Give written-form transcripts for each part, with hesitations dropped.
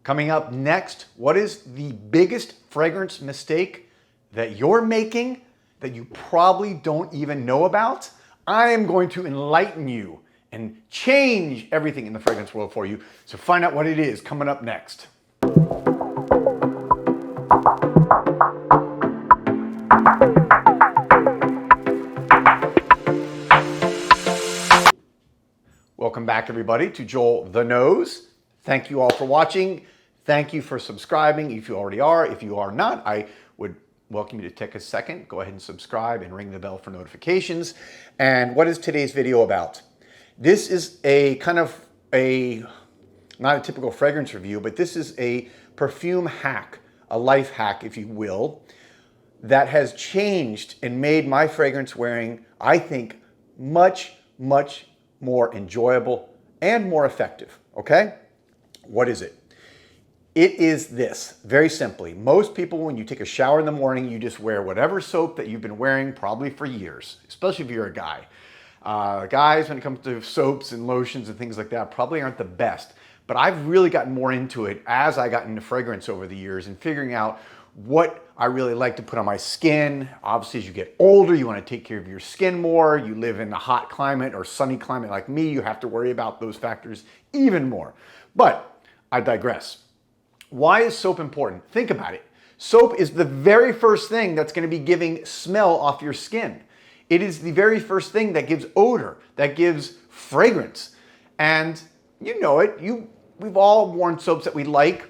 Coming up next, what is the biggest fragrance mistake that you're making that you probably don't even know about? I am going to enlighten you and change everything in the fragrance world for you. So find out what it is coming up next. Welcome back, everybody, to Joel the Nose. Thank you all for watching. Thank you for subscribing if you already are. If you are not, I would welcome you to take a second. Go ahead and subscribe and ring the bell for notifications. And what is today's video about? This is a kind of not a typical fragrance review, but this is a perfume hack, a life hack, if you will, that has changed and made my fragrance wearing, I think, much, much more enjoyable and more effective, okay? What is it? It is this, very simply. Most people, when you take a shower in the morning, you just wear whatever soap that you've been wearing probably for years, especially if you're a guy. Guys, when it comes to soaps and lotions and things like that, probably aren't the best. But I've really gotten more into it as I got into fragrance over the years and figuring out what I really like to put on my skin. Obviously, as you get older, you want to take care of your skin more. You live in a hot climate or sunny climate like me, you have to worry about those factors even more. But I digress. Why is soap important? Think about it. Soap is the very first thing that's going to be giving smell off your skin. It is the very first thing that gives odor, that gives fragrance. And you know it. We've all worn soaps that we like,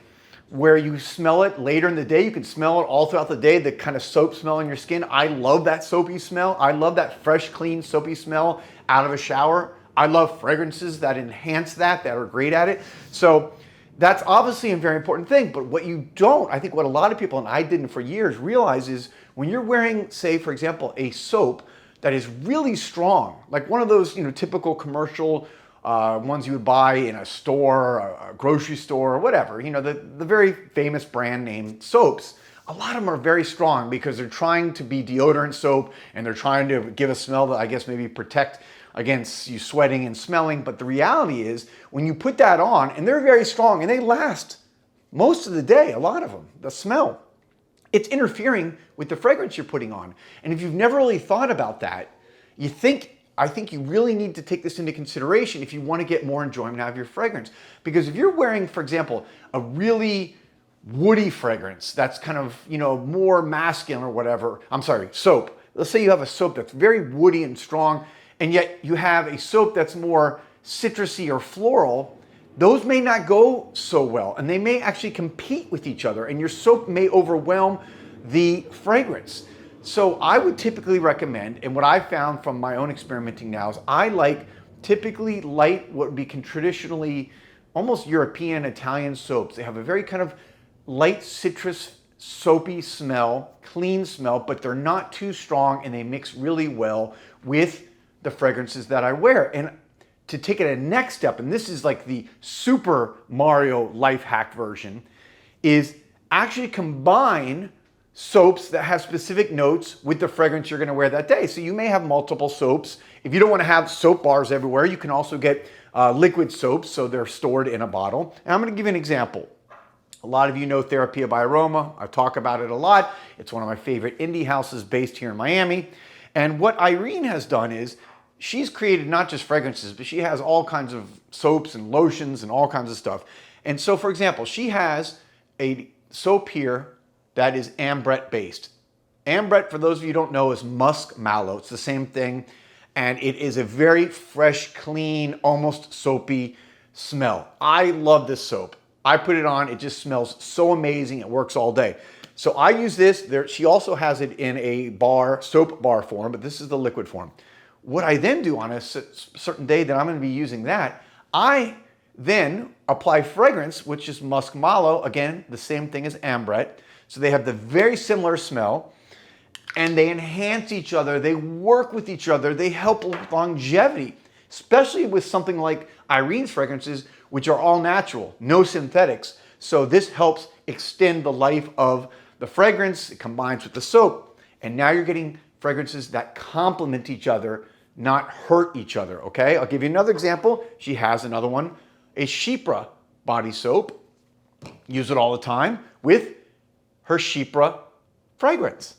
where you smell it later in the day. You can smell it all throughout the day, the kind of soap smell in your skin. I love that soapy smell. I love that fresh, clean, soapy smell out of a shower. I love fragrances that enhance that are great at it. So that's obviously a very important thing, but what you don't, I think what a lot of people, and I didn't for years, realize is when you're wearing, say, for example, a soap that is really strong, like one of those, typical commercial ones you would buy in a store, a grocery store, or whatever, the very famous brand name soaps, a lot of them are very strong because they're trying to be deodorant soap and they're trying to give a smell that I guess maybe protect against you sweating and smelling. But the reality is when you put that on, and they're very strong and they last most of the day, a lot of them, the smell, it's interfering with the fragrance you're putting on. And if you've never really thought about that, I think you really need to take this into consideration if you want to get more enjoyment out of your fragrance. Because if you're wearing, for example, a really woody fragrance that's kind of, more masculine or whatever, soap. Let's say you have a soap that's very woody and strong, and yet you have a soap that's more citrusy or floral. Those may not go so well, and they may actually compete with each other, and your soap may overwhelm the fragrance. So I would typically recommend, and what I found from my own experimenting now is I typically light what would be traditionally almost European, Italian soaps. They have a very kind of light citrus, soapy smell, clean smell, but they're not too strong and they mix really well with the fragrances that I wear. And to take it a next step, and this is like the Super Mario life hack version, is actually combine soaps that have specific notes with the fragrance you're going to wear that day. So you may have multiple soaps. If you don't want to have soap bars everywhere, you can also get liquid soaps, so they're stored in a bottle. And I'm going to give you an example. A lot of you know Therapia by Aroma. I talk about it a lot. It's one of my favorite indie houses based here in Miami. And what Irene has done is she's created not just fragrances, but she has all kinds of soaps and lotions and all kinds of stuff. And so, for example, she has a soap here that is ambrette based. Ambrette, for those of you who don't know, is musk mallow. It's the same thing. And it is a very fresh, clean, almost soapy smell. I love this soap. I put it on, it just smells so amazing. It works all day. So I use this. She also has it in a soap bar form, but this is the liquid form. What I then do on a certain day that I'm going to be using that, I then apply fragrance, which is musk mallow. Again, the same thing as ambrette. So they have the very similar smell and they enhance each other. They work with each other. They help with longevity, especially with something like Irene's fragrances, which are all natural, no synthetics. So this helps extend the life of the fragrance. It combines with the soap. And now you're getting fragrances that complement each other, not hurt each other, okay? I'll give you another example. She has another one, a Chypre body soap. use it all the time with her Chypre fragrance.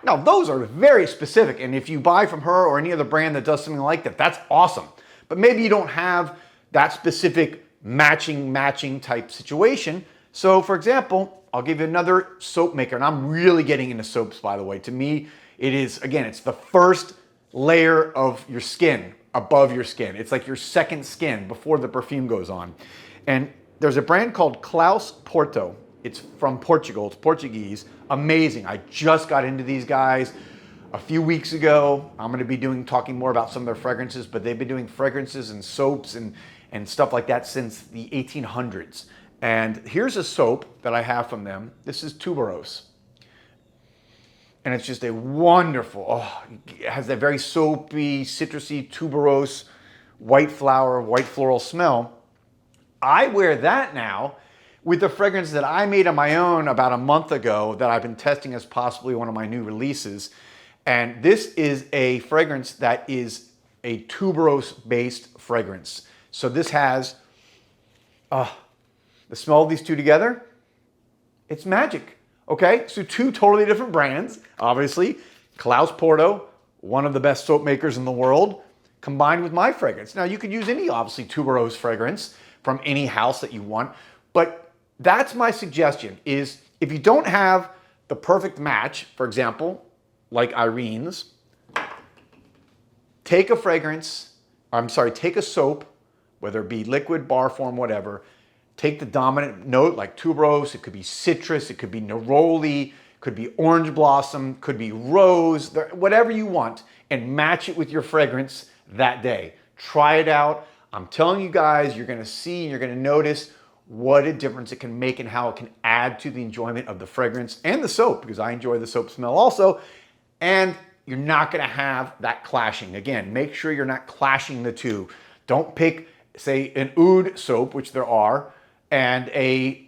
Now, those are very specific, and if you buy from her or any other brand that does something like that, that's awesome. But maybe you don't have that specific matching type situation. So, for example, I'll give you another soap maker, and I'm really getting into soaps, by the way. To me, it is, again, it's the first layer of your skin, above your skin. It's like your second skin before the perfume goes on. And there's a brand called Klaus Porto. It's from Portugal, it's Portuguese, amazing. I just got into these guys a few weeks ago. I'm gonna be talking more about some of their fragrances, but they've been doing fragrances and soaps and stuff like that since the 1800s. And here's a soap that I have from them. This is Tuberose. And it's just a wonderful, it has that very soapy, citrusy, tuberose, white flower, white floral smell. I wear that now with the fragrance that I made on my own about a month ago that I've been testing as possibly one of my new releases. And this is a fragrance that is a tuberose-based fragrance. So this has, the smell of these two together, it's magic, okay? So two totally different brands, obviously. Klaus Porto, one of the best soap makers in the world, combined with my fragrance. Now you could use any, obviously, tuberose fragrance from any house that you want, but that's my suggestion, is if you don't have the perfect match, for example, like Irene's, take a take a soap, whether it be liquid, bar form, whatever, take the dominant note like tuberose, it could be citrus, it could be neroli, could be orange blossom, could be rose, whatever you want, and match it with your fragrance that day. Try it out. I'm telling you guys, you're gonna see and you're gonna notice what a difference it can make and how it can add to the enjoyment of the fragrance and the soap, because I enjoy the soap smell also. And you're not gonna have that clashing. Again, make sure you're not clashing the two. Don't pick, say, an oud soap, which there are, and a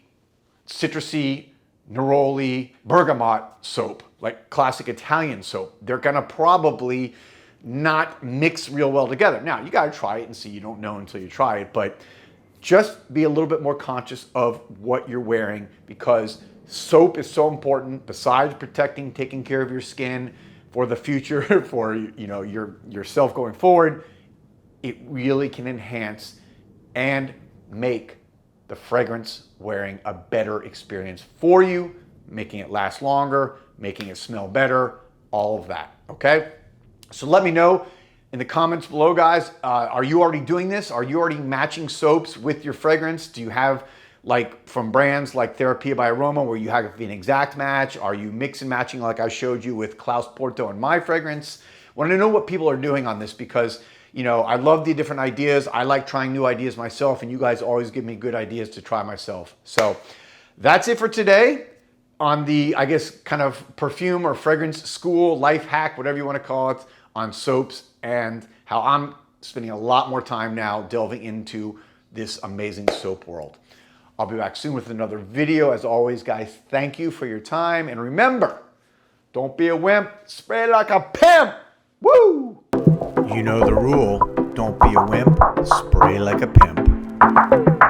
citrusy, neroli, bergamot soap, like classic Italian soap. They're gonna probably not mix real well together. Now, you gotta try it and see. You don't know until you try it, but just be a little bit more conscious of what you're wearing, because soap is so important. Besides protecting, taking care of your skin for the future, for yourself going forward, it really can enhance and make the fragrance wearing a better experience for you, making it last longer, making it smell better, all of that, okay? So let me know in the comments below, guys, are you already doing this? Are you already matching soaps with your fragrance? Do you have, like, from brands like Therapia by Aroma, where you have an exact match? Are you mix and matching like I showed you with Klaus Porto and my fragrance? I want to know what people are doing on this, because, you know, I love the different ideas. I like trying new ideas myself, and you guys always give me good ideas to try myself. So that's it for today on the, I guess, kind of perfume or fragrance school, life hack, whatever you want to call it, on soaps, and how I'm spending a lot more time now delving into this amazing soap world. I'll be back soon with another video. As always, guys, thank you for your time. And remember, don't be a wimp, spray like a pimp. Woo! You know the rule. Don't be a wimp, spray like a pimp.